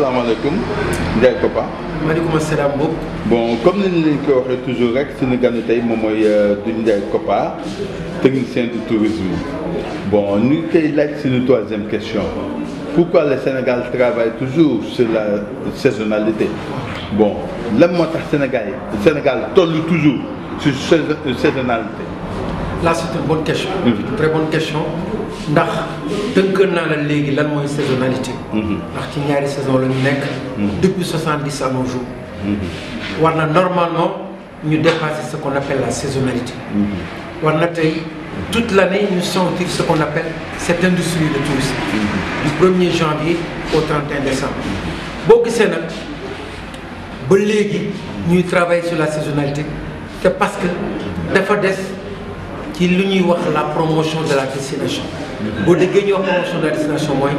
asalaamaaleykum Ndiaye Kopa. maaleykum salaam Mboup. Bon comme ni ñu ko waxee toujours rek suñu ganu tey moom mooy Doudou Ndiaye Kopa technicien du tourisme. Bon ñu koy laaj suñu troisième question pourquoi le Sénégal travaille toujours sur la saisonnalité. Bon lan moo tax Sénégal toll toujours sur saisonnalité. Là c'est une bonne question. Une très bonne question ndax tënk naa la léegi lan mooy saisonnalité. ndax ci ñaari saison la ñu nekk. depuis 70 à nos jours. war na normalement ñu dépasser ce qu'on appelle la saisonnalité. war na tey toute l'année ñu sentir ce qu'on appelle cette industrie de tourisme. du 1er janvier au 31 décembre. boo gisee nag ba léegi ñuy travailler sur la saisonnalité c'est parce que dafa des ci lu ñuy wax la promotion de la destination. boo déggee ñuy wax promotion de la destination mooy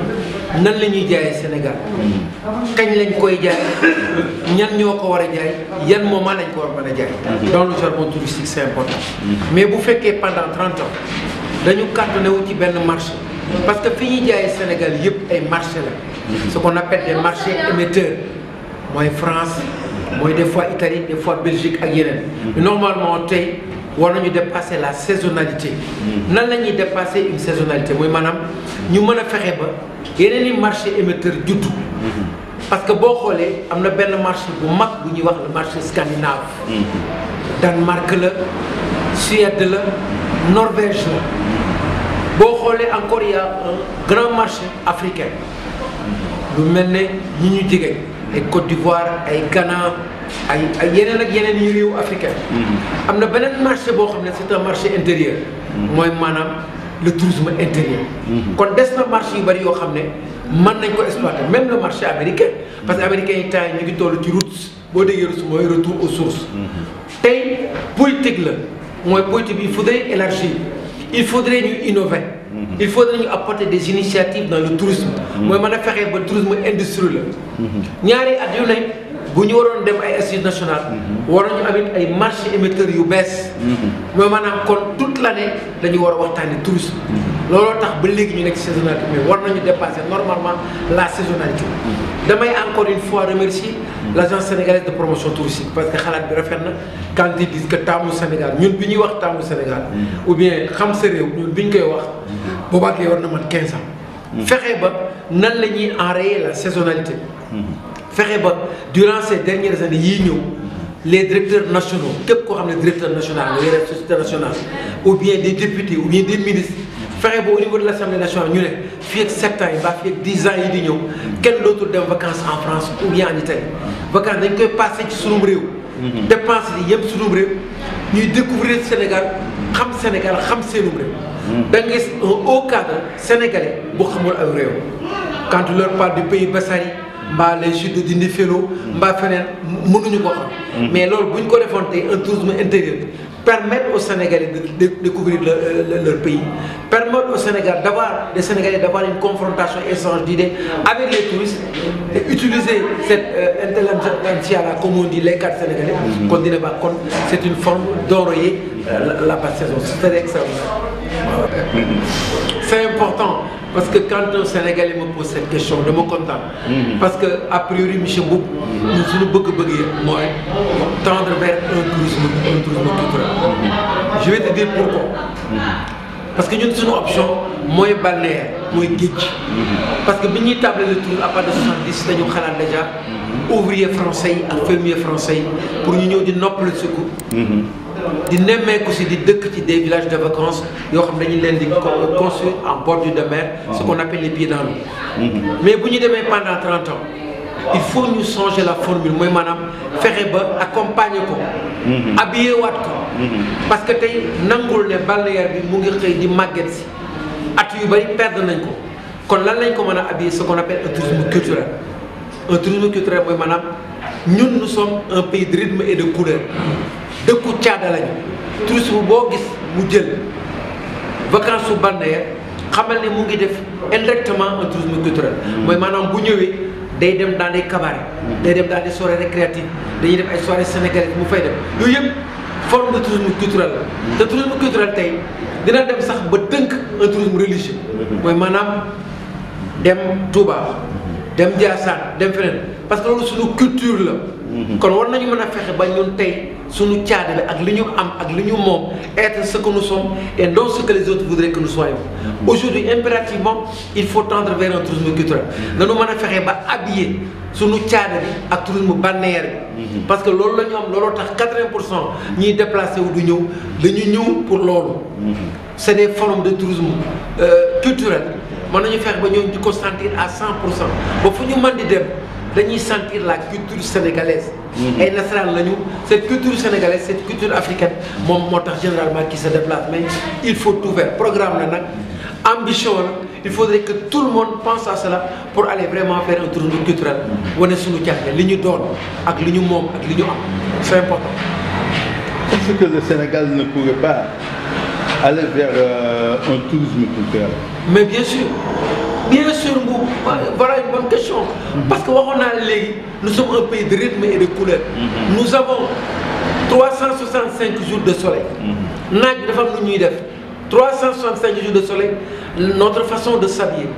nan la ñuy jaayee Sénégal. kañ lañ koy jaay ñan ñoo ko war a jaay yan moment lañ ko war a mën a jaay. dans le jargon touristique c'est important. mais bu fekkee pendant 30 ans dañu cantonné wu ci benn marché parce que fi ñuy jaayee Sénégal yëpp ay marché la. ce qu'on appelle des marchés émetteurs mooy France mooy des fois Italie des fois Belgique ak yeneen. normalement tey. war nañu dépasser la saisonnalité. nan la ñuy dépasser une saisonnalité mooy maanaam ñu mën a fexe ba yeneen i marché émetteur juddu. parce que boo xoolee am na benn marché bu mag bu ñuy wax le marché scandinave. Danemark la Suède la Norvège la boo xoolee encore il y a un grand marché africain lu mel ne ñi ñu jege ay Côte d'Ivoire ay Ghana. ay yeneen ak yeneen yu réew africain am na beneen marché boo xam ne c'est un marché intérieur mooy maanaam le tourisme intérieur kon des na marché yu bari yoo xam ne mën nañ ko exploiter même le marché américain parce que américains yi temps yi ñu ngi toll ci routes boo déggee routes mooy retour aux sources tey politique la mooy politique bi il faudrait élargir il faudrait ñu innover il faudrait ñu apporter des initiatives dans le tourisme mooy mën a fexee ba tourisme industrie la ñaari at yu ne bu ñu waroon dem ay assises nationales war nañu amit ay marché émetteurs yu bees mooy maanaam kon toute l'année dañu war a waxtaane tourisme looloo tax ba léegi ñu nekk ci saisonnalité mais war nañu dépasser normalement la saisonnalité damay encore une fois remercier l'agence sénégalaise de promotion touristique parce que xalaat bi rafet na quand ils disent que taamu Sénégal ñun bi ñuy wax taamu Sénégal ou bien xam sa réew ñun bi ñu koy wax boobaak war na mat 15 ans fexe ba nan la ñuy enrayer la saisonnalité fexe ba durant ces dernières années yii ñëw les directeurs nationaux képp koo xam ne directeur national nga yore société nationale ou bien des députés ou bien des ministres fexe ba au niveau de l'Assemblée nationale ñu ne fii ak 7 ans yi ba fii ak 10 ans yi di ñëw kenn dootul dem vacances en France ou bien en Italie vacances dañ koy passé ci sunum réew dépenses yi yëpp sunum réew ñuy découvrir Sénégal xam seenum réew da nga gis un haut cadre sénégalais bu xamul ay réew quand tu leur parles du pays Bassari mbaa les chutes de Dindéfélo mbaa feneen mënuñu ko xam mais loolu bu ñu ko defoon tey un tourisme intérieur permettre aux Sénégalais de découvrir leur pays permettre aux Sénégal des Sénégalais d'avoir une confrontation échange d'idées avec les touristes et utiliser cette intelligentsia là comme on dit les cadres sénégalais kon dina baax kon c'est une forme d'enrayer la basse saison c'est extraordinaire. C'est important parce que quand un Sénégalais me pose cette question dama kontaan parce que a priori monsieur Mboup ñun suñu bëgg-bëgg yi mooy tendre vers un tourisme culturel. Je vais te dire pourquoi. Parce que ñun suñu option mooy balnéaire mooy géej parce que bi ñuy table le tour à partir de 70 dañu xalaat déjà ouvrier français yi ak fermier français yi pour ñu ñëw di noppal suku di nemmeeku si di dëkk ci des villages de vacances yoo xam dañu leen di construire en bordure de mer ce qu'on appelle les pieds dans l'eau mais bu ñu demee pendant 30 ans il faut ñu changer la formule mooy maanaam fexe ba accompagner ko habiller waat ko parce que tey nangul ne balnéaire bi mu ngi xëy di màgget si at yu bari perdre nañ ko kon lan lañ ko mën a habiller ce qu'on appelle un tourisme culturel mooy maanaam ñun nous sommes un pays de rythme et de couleur dëkku caada lañu tourisme boo gis mu jël vacances su balnéaire xamal ne mu ngi def indirectement un tourisme culturel mooy maanaam bu ñëwee day dem dans des cabarets day dem dans des soirées récréatives dañuy def ay soirées sénégalaises mu fay dem yooyu yëpp forme de tourisme culturel la te tourisme culturel tey dina dem sax ba tënk un tourisme religieux mooy maanaam dem Touba dem Ndiassane dem feneen parce que loolu suñu culture la. kon war nañu mën a fexe ba ñun tey suñu caada la ak li ñu am ak li ñu moom être ce que nous sommes et non ce que les autres voudraient que nous soyons. Aujourd'hui impérativement il faut tendre vers un tourisme culturel. nañu mën a fexe ba habiller suñu caada bi ak tourisme balnéaire bi. parce que loolu la ñu am looloo tax 80% ñiy déplacé wu du ñëw dañu ñëw pour loolu. c'est des formes de tourisme culturel. mën nañu fexe ba ñoom di ko sentir à 100% ba fu ñu mën di dem dañuy sentir la culture sénégalaise. ay nasaraan lañu cette culture sénégalaise cette culture africaine moom moo tax généralement qui se déplace mais il faut tout faire programme la nag ambition la il faudrait que tout le monde pense à cela pour aller vraiment faire un tourisme culturel wane suñu càq li ñu doon ak li ñu moom ak li ñu am c'est important. Est-ce que le Sénégal ne pourrait pas aller vers un tourisme culturel? Mais bien sûr Mbou, voilà une bonne question. Parce que nous sommes un pays de rythme et de couleur. Nous avons 365 jours de soleil. 365 jours de soleil, notre façon de s'habiller,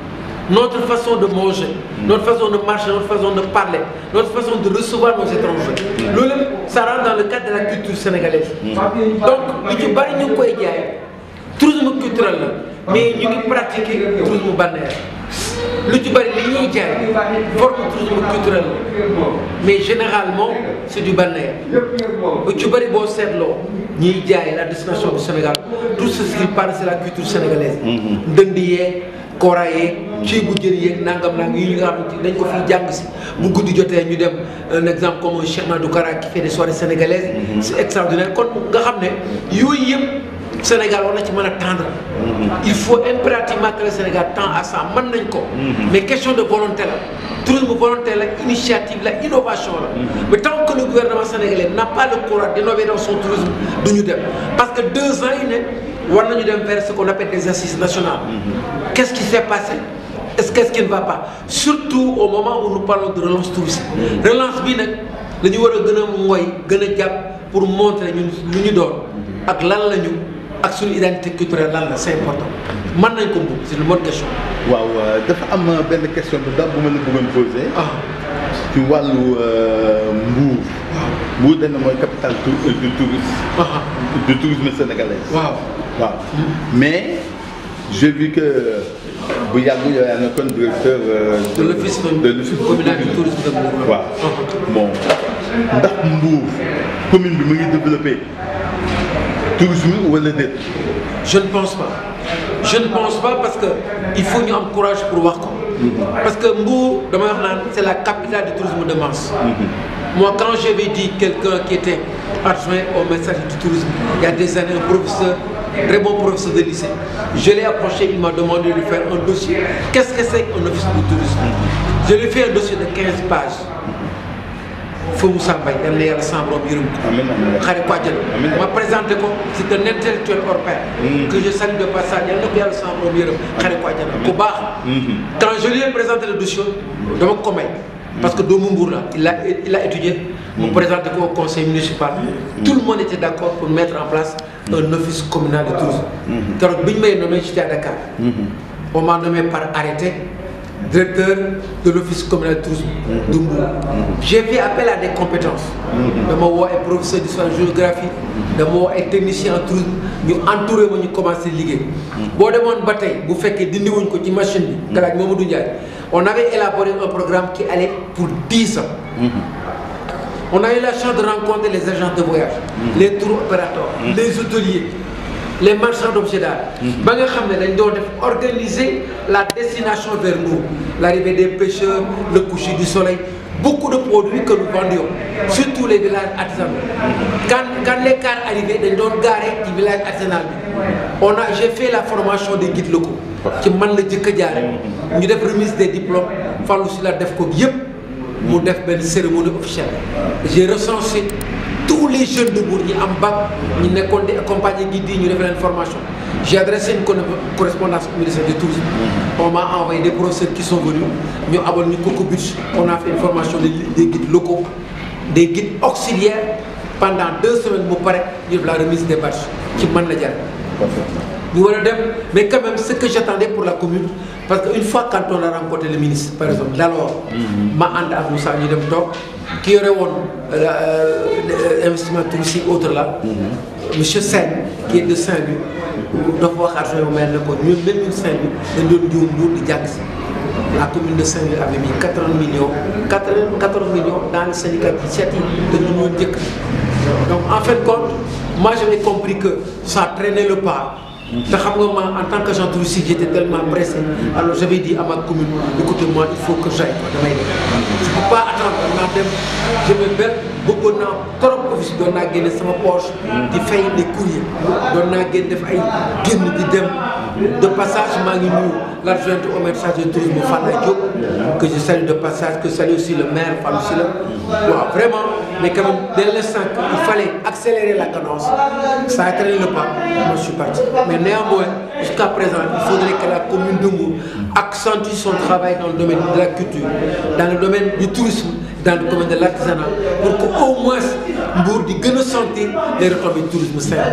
notre façon de manger, notre façon de marcher, notre façon de parler, notre façon de recevoir nos étrangers. Ça rentre dans le cadre de la culture sénégalaise. Donc, tourisme culturel, mais nous pratiquons le tourisme balnéaire. Le forme tourisme culturel, mais généralement c'est du balnéaire. La destination du Sénégal, tout ce qui parle c'est la culture sénégalaise. Dendiye, Koraye, Tchiboudjeri, Nangam Nang, dañ ko fi jàng ci bu guddi jotee ñu dem un exemple comme Cheikh Madou Kara qui fait des soirées sénégalaises, c'est extraordinaire. Kon nga xamné yoy yépp Sénégal on a ci mën a tendre. Il faut impérativement que le Sénégal tend à ça mën nañ ko. Mais question de volonté la tourisme volontaire la initiative la innovation la. Mais tant que le gouvernement sénégalais n'a pas le courage d'innover dans son tourisme duñu dem parce que 2 ans yi ne war nañu dem vers ce qu'on appelle des assises nationales. Qu'est-ce qui s'est passé? Qu'est-ce qui ne va pas? Surtout au moment où nous parlons de relance touristique. Relance bi nag la ñu war a gën a mooy gën a jàpp pour montrer ñun lu ñu doon ak lan la ñu ak suñu identité culturelle lan la c'est important. Man nañ ko mbugg c'est une bonne question. waaw dafa am benn question bu ndaw bu ma la bëggoon poser. ci wàllu Mbour. Mbour dana mooy capitale du tourisme. du tourisme sénégalais. waaw. Mais j'ai vu que bu yàgg yow yaa nekkoon directeur. de l'office communal du tourisme de Mbour. waaw bon ndax Mbour commune bi mu ngi développé tourisme wala déet. Je ne pense pas. Je ne pense pas parce qu'il faut nous avoir courage pour voir. Parce que Mbour, c'est la capitale du tourisme de masse. Moi, quand j'avais dit quelqu'un qui était adjoint au message du tourisme, il y a des années, un professeur, très bon professeur de lycée, je l'ai approché, il m'a demandé de lui faire un dossier. Qu'est-ce que c'est qu'un office du tourisme? Je lui ai fait un dossier de 15 pages. Fou Moussa Mbaye, il y a le sambre au bureau. On m'a présenté comme c'est un intellectuel hors pair que je salue de passage. Il y a le sambre au bureau. Quand je lui ai présenté le dossier, donc comment? Parce que Domumbour là, il a étudié, me présenté au conseil municipal. Tout le monde était d'accord pour mettre en place un office communal de tourisme. Quand je m'ai nommé, j'étais à Dakar. On m'a nommé par arrêté directeur de l'office communal de tourisme de Mbour. J'ai fait appel à des compétences. Je suis professeur d'histoire et géographie, je suis technicien en tourisme, nous entouré, nous commencé à liguer. Si vous demandez bataille, vous faites que vous machine, on avait élaboré un programme qui allait pour 10 ans. On a eu la chance de rencontrer les agents de voyage, les tours opérateurs, les hôteliers, les marchands d'objets d'art. Nous avons organisé la destination vers nous, l'arrivée des pêcheurs, le coucher du soleil, beaucoup de produits que nous vendions, surtout les villages artisanaux. Quand les cars arrivaient, nous avons garé du village artisanal. J'ai fait la formation des guides locaux. Qui m'ont dit que nous avons remis des diplômes, il fallait aussi la DEFCO. Nous avons fait une cérémonie officielle. J'ai recensé tous les jeunes de Mbour qui en bac, qui ont accompagné guidés, qui ont fait une formation. J'ai adressé une correspondance au ministère du Tourisme. On m'a envoyé des professeurs qui sont venus. Nous avons mis Coco Beach. On a fait une formation des guides locaux, des guides auxiliaires. Pendant 2 semaines, nous avons la remise des badges qui m'ont dit. ñu war a dem mais quand même ce que j'attendais pour la commune parce que une fois quand on a rencontré le ministre par exemple d'alors ma ànd ak Moussa ñu dem toog ki yore woon investissement touristique autre là monsieur Sène qui est de Saint-Louis dafa wax adjoint au maire ne ko ñun même ñun Saint-Louis dañ doon jiw Mbour di jàng si la commune de Saint-Louis avait mis 14 millions dans le syndicat d'initiative de l'Union njëkk. Donc en fin de compte, moi j'avais compris que ça traînait le pas. te xam nga ma en tant qu'agent touristique j'étais tellement pressé alors j'avais dit à ma commune écoutez-moi il faut que j'aille quoi damay dem. Je ne peux pas attendre naa dem je me bett bëggoon naa trop office doon naa génne sama poche. di fay des courriers doon naa génn def ay génn di dem de passage maa ngi nuyu l'adjointe au maire chargé de tourisme Fana Diop que je salue de passage que salue aussi le maire Fallou Sylla waaw vraiment mais quand même dès l'instant qu'il fallait accélérer la cadence ça a traîné le pas moi je suis parti mais néanmoins jusqu'à présent il faudrait que la commune de Mbour accentue son travail dans le domaine de la culture dans le domaine du tourisme dans le domaine de l'artisanat pour que au moins Mbour di gën a sentir les retombées du tourisme Sénégal